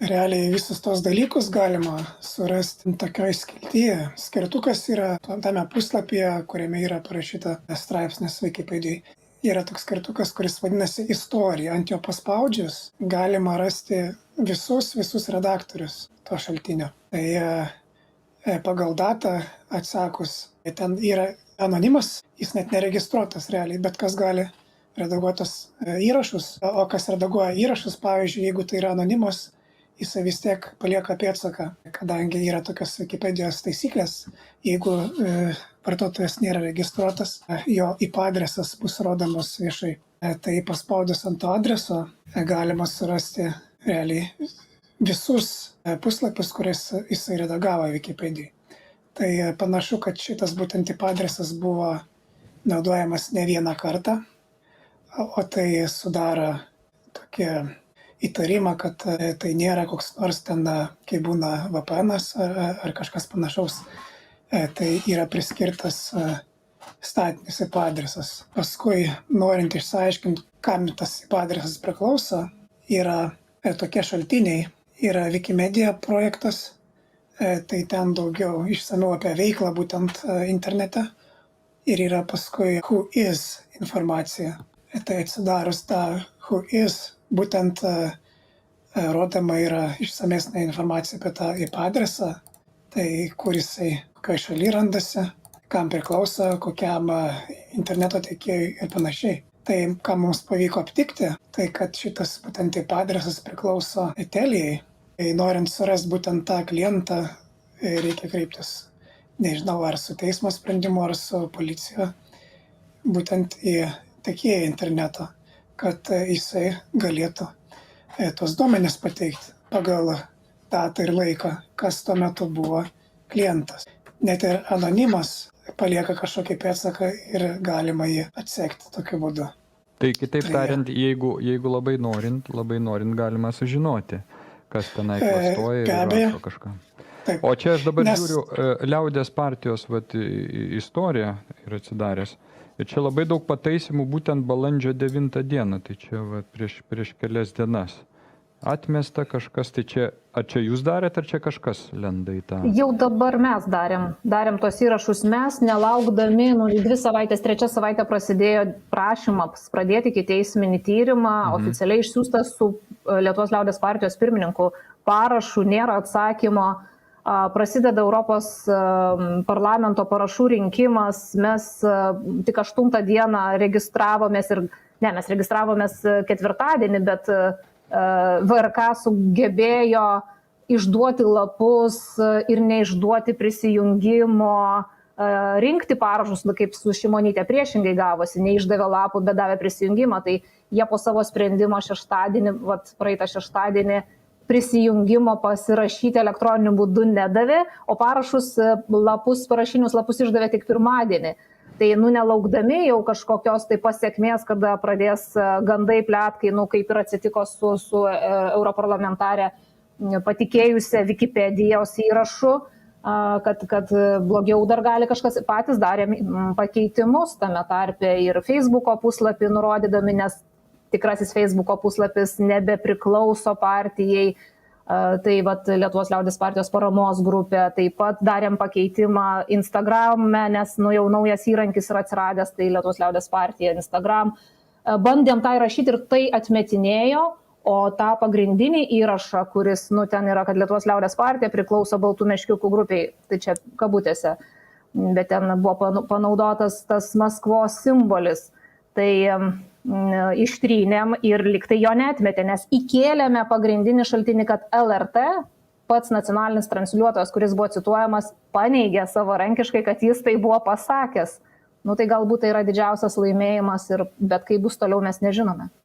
realiai visus tos dalykus galima surasti tokioj skiltyje. Skirtukas yra tame puslapyje, kuriame yra parašyta straipsnis Wikipedijai. Yra toks skirtukas, kuris vadinasi istorija. Ant jo paspaudžius galima rasti visus redaktorius to šaltinio. Tai pagal datą atsakus, ten yra anonimas, jis net neregistruotas realiai, bet kas gali redaguotas įrašus, o kas redaguoja įrašus, pavyzdžiui, jeigu tai yra anonimas, jisai vis tiek palieka pėdsaką, kadangi yra tokios Wikipedijos taisyklės, jeigu vartotojas nėra registruotas, jo IP adresas bus rodomas viešai. Tai paspaudus ant to adreso galima surasti realiai visus puslapius, kuriais jisai redagavo Wikipedijai. Tai panašu, kad šitas būtent IP adresas buvo naudojamas ne vieną kartą, o tai sudaro tokį įtarimą, kad tai nėra koks nors ten, kai būna VPN'as ar kažkas panašaus, tai yra priskirtas statinis IP adresas. Paskui, norint išsiaiškinti, kam tas IP adresas priklauso, yra tokie šaltiniai, yra Wikimedia projektas, tai ten daugiau išsamiau apie veiklą būtent internete, ir yra paskui who is informacija. Tai atsidarius tą who is, būtent rodoma yra išsamesnė informacija apie tą IP adresą, tai kur jisai, kokioj šaly randasi, kam priklauso, kokiam interneto tiekėjui ir panašiai. Tai ką mums pavyko aptikti, tai kad šitas būtent IP adresas priklauso Teliai. Tai norint surasti būtent tą klientą, reikia kreiptis, nežinau, ar su teismo sprendimu, ar su policija, būtent į tiekėją interneto, kad jisai galėtų tos duomenis pateikti pagal datą ir laiką, kas tuo metu buvo klientas. Net ir anonimas palieka kažkokį pėdsaką ir galima jį atsekti tokiu būdu. Tai kitaip tariant, jeigu labai norint galima sužinoti, kas tenai klastoja ir rašo kažką. Taip. O čia aš dabar žiūriu Liaudies partijos istoriją ir atsidaręs. Ir čia labai daug pataisimų būtent balandžio 9 dieną, tai čia prieš kelias dienas. Atmesta kažkas, tai čia, ar čia jūs darėt, ar čia kažkas lenda į tą? Jau dabar mes darėm tos įrašus mes, nelaukdami, 2 savaitės, 3 savaitė prasidėjo prašymas pradėti ikiteisminį tyrimą, oficialiai išsiųstas su Lietuvos Liaudies partijos pirmininku parašu, nėra atsakymo. Prasideda Europos parlamento parašų rinkimas, mes tik 8 dieną registravomės mes registravomės ketvirtadienį, bet VRK sugebėjo išduoti lapus ir neišduoti prisijungimo, rinkti parašus, kaip su Šimonytė priešingai gavosi, neišdavė lapų, bet davė prisijungimą, tai jie po savo sprendimo praeitą šeštadienį prisijungimo pasirašyti elektroniniu būdu nedavė, o parašinius lapus išdavė tik pirmadienį. Tai nelaukdami jau kažkokios tai pasiekmės, kada pradės gandai, pletkai, kaip ir atsitiko su europarlamentarė patikėjusia Wikipedijos įrašu, kad blogiau dar gali kažkas, patys darėm pakeitimus tame tarpe ir Facebooko puslapį nurodydami, nes tikrasis Facebooko puslapis nebepriklauso partijai, tai Lietuvos Liaudies partijos paramos grupė, taip pat darėm pakeitimą Instagrame, nes jau naujas įrankis yra atsiradęs, tai Lietuvos Liaudies partija Instagram. Bandėm tai rašyti ir tai atmetinėjo, o tą pagrindinį įrašą, kuris ten yra, kad Lietuvos Liaudies partija priklauso Baltų meškiukų grupiai, tai čia kabutėse, bet ten buvo panaudotas tas Maskvos simbolis. Tai ištrynėm ir liktai jo neatmetė, nes įkėlėme pagrindinį šaltinį, kad LRT, pats nacionalinis transliuotojas, kuris buvo cituojamas, paneigė savarankiškai, kad jis tai buvo pasakęs. Tai galbūt tai yra didžiausias laimėjimas, bet kaip bus toliau mes nežinome.